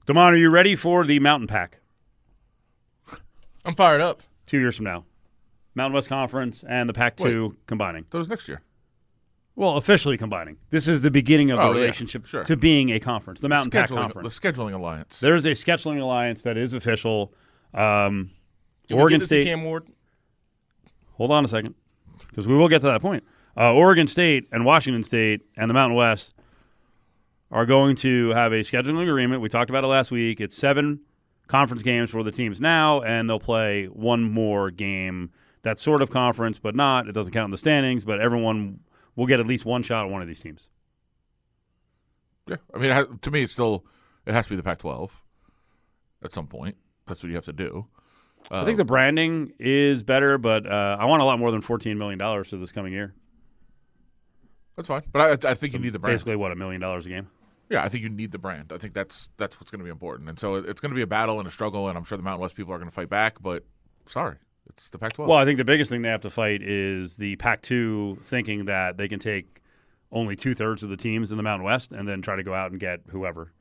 Damon, are you ready for the MountainPac? I'm fired up. 2 years from now. Mountain West Conference and the Pac-2 combining. That was next year. Well, officially combining. This is the beginning of the relationship to being a conference, the MountainPac Conference. The scheduling alliance. There's a scheduling alliance that is official. Oregon State. Cam Ward? Hold on a second, because we will get to that point. Oregon State and Washington State and the Mountain West are going to have a scheduling agreement. We talked about it last week. It's 7 conference games for the teams now, and they'll play one more game that's sort of conference, but not. It doesn't count in the standings, but everyone will get at least one shot at one of these teams. Yeah. I mean, to me, it has to be the Pac-12 at some point. That's what you have to do. I think the branding is better, but I want a lot more than $14 million for this coming year. That's fine. But I think you need the brand. Basically, what, $1 million a game? Yeah, I think you need the brand. I think that's what's going to be important. And so it's going to be a battle and a struggle, and I'm sure the Mountain West people are going to fight back, but sorry, it's the Pac-12. Well, I think the biggest thing they have to fight is the Pac-2 thinking that they can take only 2/3 of the teams in the Mountain West and then try to go out and get whoever,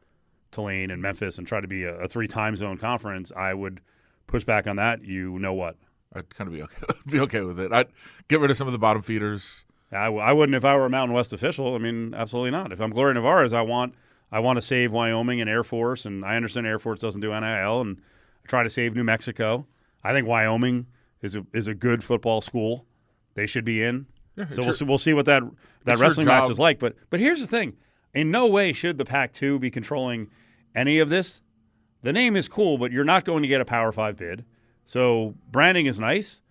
Tulane and Memphis, and try to be a 3-time zone conference. I would push back on that. You know what? I'd kind of be okay with it. I'd get rid of some of the bottom feeders. I wouldn't if I were a Mountain West official. I mean, absolutely not. If I'm Gloria Nevarez, I want to save Wyoming and Air Force, and I understand Air Force doesn't do NIL, and I try to save New Mexico. I think Wyoming is a good football school. They should be in. Yeah, so we'll see what that wrestling match is like. But here's the thing: in no way should the Pac-2 be controlling any of this. The name is cool, but you're not going to get a Power 5 bid. So branding is nice,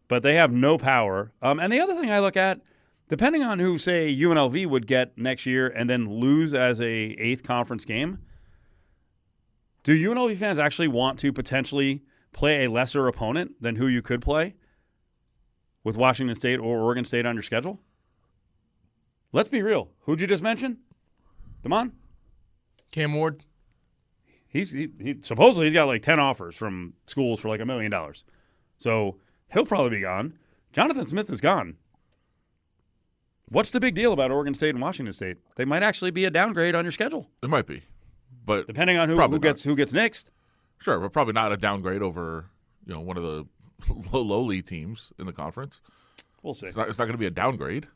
but they have no power. And the other thing I look at, depending on who, say, UNLV would get next year and then lose as a 8th conference game, do UNLV fans actually want to potentially play a lesser opponent than who you could play with Washington State or Oregon State on your schedule? Let's be real. Who'd you just mention? Damon? Cam Ward. He supposedly he's got like 10 offers from schools for like $1 million. So he'll probably be gone. Jonathan Smith is gone. What's the big deal about Oregon State and Washington State? They might actually be a downgrade on your schedule. It might be, but depending on who gets next. Sure, but probably not a downgrade over one of the lowly teams in the conference. We'll see. It's not going to be a downgrade.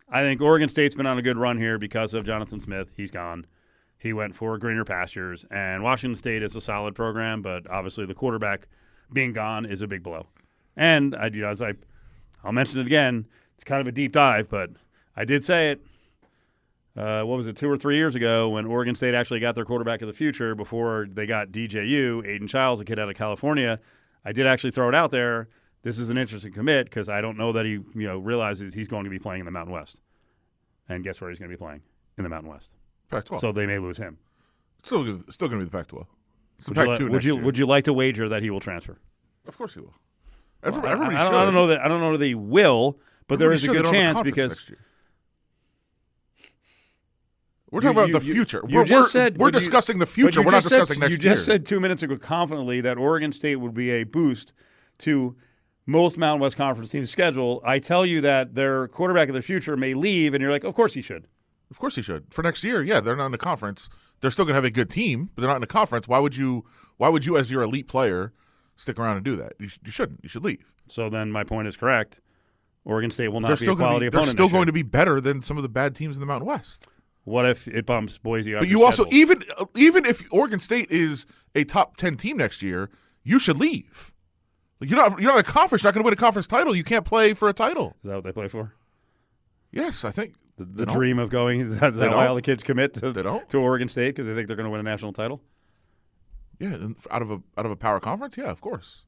I think Oregon State's been on a good run here because of Jonathan Smith. He's gone. He went for greener pastures, and Washington State is a solid program, but obviously the quarterback being gone is a big blow. And I'll mention it again. It's kind of a deep dive, but I did say it. What was it, 2 or 3 years ago when Oregon State actually got their quarterback of the future before they got DJU, Aiden Childs, a kid out of California. I did actually throw it out there. This is an interesting commit because I don't know that he realizes he's going to be playing in the Mountain West. And guess where he's going to be playing? In the Mountain West. Pac-12. So they may lose him. Still going to be the Pac-12. It's the Pac-2 would you like to wager that he will transfer? Of course he will. Everybody should. I don't know that they will, but there is a good chance because we're talking about the future. We're discussing the future. We're not discussing next year. You just said 2 minutes ago confidently that Oregon State would be a boost to most Mountain West Conference teams' schedule. I tell you that their quarterback of the future may leave, and you're like, of course he should. Of course he should. For next year, yeah, they're not in the conference. They're still going to have a good team, but they're not in the conference. Why would you, as your elite player, stick around and do that? You shouldn't. You should leave. So then my point is correct. Oregon State will not be a quality opponent. They're still going to be better than some of the bad teams in the Mountain West. What if it bumps Boise up? But you also, even if Oregon State is a top 10 team next year, you should leave. You're not in a conference. You're not going to win a conference title. You can't play for a title. Is that what they play for? Yes, I think. The dream of going, is that why all the kids commit to Oregon State because they think they're going to win a national title? Yeah, out of a power conference, yeah, of course.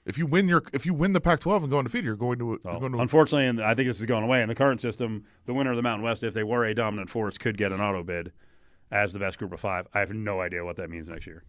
If you win the Pac-12 and go undefeated, you're going to. Unfortunately, and I think this is going away in the current system. The winner of the Mountain West, if they were a dominant force, could get an auto bid as the best group of 5. I have no idea what that means next year.